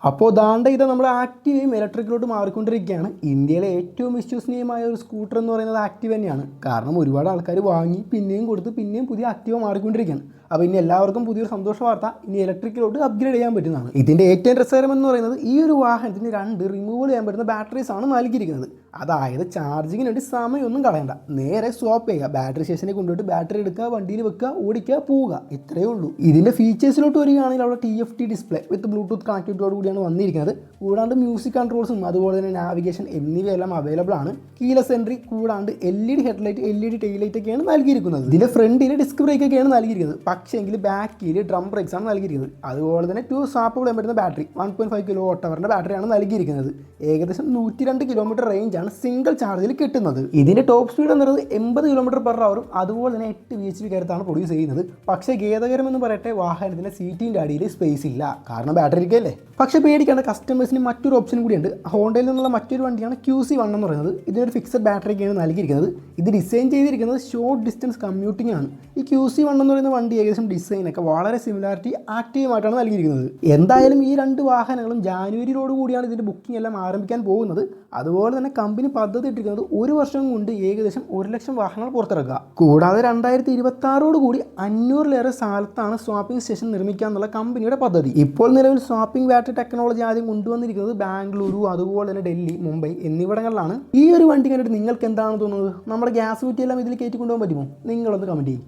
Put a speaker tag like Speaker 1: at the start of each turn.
Speaker 1: അപ്പോൾ ദാണ്ട ഇത് നമ്മൾ ആക്റ്റീവയും ഇലക്ട്രിക്കിലോട്ട് മാറിക്കൊണ്ടിരിക്കുകയാണ്. ഇന്ത്യയിലെ ഏറ്റവും വിശ്വസനീയമായ ഒരു സ്കൂട്ടർ എന്ന് പറയുന്നത് ആക്റ്റീവ് തന്നെയാണ്. കാരണം ഒരുപാട് ആൾക്കാർ വാങ്ങി പിന്നെയും കൊടുത്ത് പിന്നെയും പുതിയ ആക്റ്റീവ മാറിക്കൊണ്ടിരിക്കുകയാണ്. അപ്പോൾ ഇനി എല്ലാവർക്കും പുതിയൊരു സന്തോഷ വാർത്ത, ഇനി ഇലക്ട്രിക്കിലോട്ട് അപ്ഗ്രേഡ് ചെയ്യാൻ പറ്റുന്നതാണ്. ഇതിൻ്റെ ഏറ്റവും രസകരം എന്ന് പറയുന്നത് ഈ ഒരു വാഹനത്തിന് 2 റിമൂവൽ ചെയ്യാൻ പറ്റുന്ന ബാറ്ററീസ് ആണ് നൽകിയിരിക്കുന്നത്. അതായത് ചാർജിങ്ങിന് വേണ്ടി സമയമൊന്നും കളയണ്ട, നേരെ സ്വാപ്പ് ചെയ്യുക, ബാറ്ററി സ്റ്റേഷനിൽ കൊണ്ടുപോയിട്ട് ബാറ്ററി എടുക്കുക, വണ്ടിയിൽ വെക്കുക, ഓടിക്കുക, പോവുക, ഇത്രയേ ഉള്ളൂ. ഇതിൻ്റെ ഫീച്ചേഴ്സിലോട്ട് വരികയാണെങ്കിൽ അവിടെ TFT ഡിസ്പ്ലേ വിത്ത് ബ്ലൂടൂത്ത് കണക്ടിവിറ്റിയോട് കൂടിയാണ് വന്നിരിക്കുന്നത്. കൂടാണ്ട് മ്യൂസിക് കൺട്രോൾസും അതുപോലെ തന്നെ നാവിഗേഷൻ എന്നിവയെല്ലാം അവൈലബിൾ ആണ്. കീലെസ് എൻട്രി, കൂടാണ്ട് LED headlight, LED tail light ഒക്കെയാണ് നൽകിയിരിക്കുന്നത്. ഇതിൻ്റെ ഫ്രണ്ടിൽ ഡിസ്ക് ബ്രേക്ക് ഒക്കെയാണ് നൽകിയിരിക്കുന്നത്. പക്ഷേങ്കിൽ ബാക്കിൽ ഡ്രം ബ്രേക്സ് ആണ് നൽകിയിരിക്കുന്നത്. അതുപോലെ തന്നെ 2 സ്വാപ്പ് ചെയ്യാൻ പറ്റുന്ന ബാറ്ററി 1.5 kWh ബാറ്ററിയാണ് നൽകിയിരിക്കുന്നത്. ഏകദേശം 102 കിലോമീറ്റർ റേഞ്ച് സിംഗിൾ ചാർജിൽ കിട്ടുന്നത്. ഇതിന്റെ ടോപ്പ് സ്പീഡ് എന്ന് പറയുന്നത് 80 km/h അതുപോലെ തന്നെ 8 bhp കരുത്താണ് പ്രൊഡ്യൂസ് ചെയ്യുന്നത്. പക്ഷേ ഖേദകരം എന്ന് പറയട്ടെ, വാഹനത്തിന്റെ സീറ്റിന്റെ അടിയിൽ സ്പേസ് ഇല്ല, കാരണം ബാറ്ററി ഇരിക്കല്ലേ. പക്ഷേ പേടിക്കേണ്ട, കസ്റ്റമേഴ്സിന് മറ്റൊരു ഓപ്ഷൻ കൂടിയുണ്ട്. ഹോണ്ടയിൽ നിന്നുള്ള മറ്റൊരു വണ്ടിയാണ് QC1 എന്ന് പറയുന്നത്. ഇതിനൊരു ഫിക്സഡ് ബാറ്ററിക്കാണ് നൽകിയിരിക്കുന്നത്. ഇത് ഡിസൈൻ ചെയ്തിരിക്കുന്നത് ഷോർട്ട് ഡിസ്റ്റൻസ് കമ്മ്യൂട്ടിംഗ് ആണ്. ഈ QC1 എന്ന് പറയുന്ന വണ്ടി ഏകദേശം ഡിസൈനൊക്കെ വളരെ സിമിലാരിറ്റി ആക്റ്റീവായിട്ടാണ് നൽകിയിരിക്കുന്നത്. എന്തായാലും ഈ 2 വാഹനങ്ങളും ജാനുവരിയോട് കൂടിയാണ് ഇതിന്റെ ബുക്കിംഗ് എല്ലാം ആരംഭിക്കാൻ പോകുന്നത്. അതുപോലെ തന്നെ കമ്പനി പദ്ധതി ഇട്ടിരിക്കുന്നത് 1 വർഷം കൊണ്ട് ഏകദേശം 1 ലക്ഷം വാഹനങ്ങൾ പുറത്തിറക്കുക. കൂടാതെ 2026 കൂടി 500-ലേറെ സ്ഥലത്താണ് സ്വാപ്പിംഗ് സ്റ്റേഷൻ നിർമ്മിക്കുക എന്നുള്ള കമ്പനിയുടെ പദ്ധതി. ഇപ്പോൾ നിലവിൽ സ്വാപ്പിംഗ് ബാറ്ററി ടെക്നോളജി ആദ്യം കൊണ്ടുവന്നിരിക്കുന്നത് ബാംഗ്ലൂരു, അതുപോലെ തന്നെ ഡൽഹി, മുംബൈ എന്നിവിടങ്ങളിലാണ്. ഈ ഒരു വണ്ടി കണ്ടിട്ട് നിങ്ങൾക്ക് എന്താണ് തോന്നുന്നത്? നമ്മുടെ ഗ്യാസ് കുറ്റിയെല്ലാം ഇതിൽ കയറ്റി കൊണ്ടുപോകാൻ പറ്റുമോ? നിങ്ങളൊന്ന് കമൻറ്റ് ചെയ്യും.